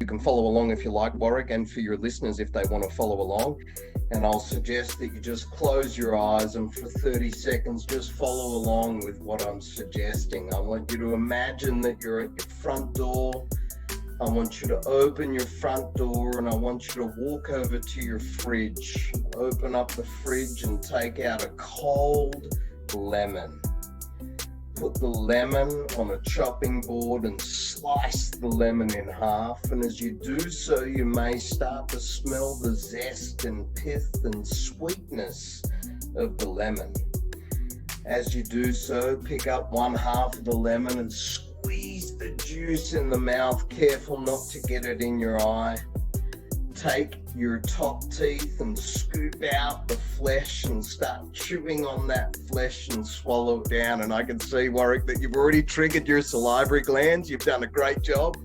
can follow along if you like, Warwick, and for your listeners if they want to follow along. And I'll suggest that you just close your eyes and for 30 seconds, just follow along with what I'm suggesting. I want you to imagine that you're at your front door. I want you to open your front door and I want you to walk over to your fridge. Open up the fridge and take out a cold lemon. Put the lemon on a chopping board and slice the lemon in half. And as you do so, you may start to smell the zest and pith and sweetness of the lemon. As you do so, pick up one half of the lemon and squeeze the juice in the mouth, careful not to get it in your eye. Take your top teeth and scoop out the flesh and start chewing on that flesh and swallow it down. And I can see, Warwick, that you've already triggered your salivary glands. You've done a great job.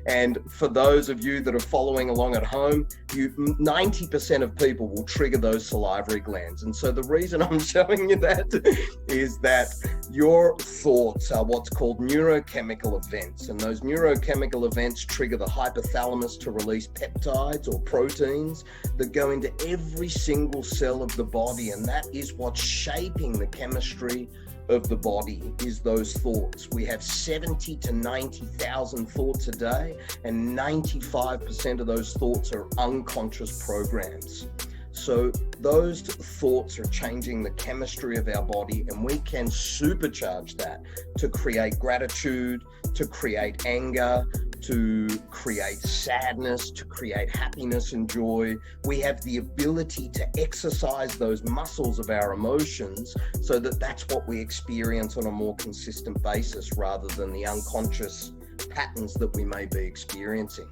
And for those of you that are following along at home, 90% of people will trigger those salivary glands. And so the reason I'm showing you that is that your thoughts are what's called neurochemical events. And those neurochemical events trigger the hypothalamus to release peptides or proteins that go into every single cell of the body. And that is what's shaping the chemistry of the body, is those thoughts. We have 70 to 90,000 thoughts a day, and 95% of those thoughts are unconscious programs. So those thoughts are changing the chemistry of our body, and we can supercharge that to create gratitude, to create anger, to create sadness, to create happiness and joy. We have the ability to exercise those muscles of our emotions so that that's what we experience on a more consistent basis rather than the unconscious patterns that we may be experiencing.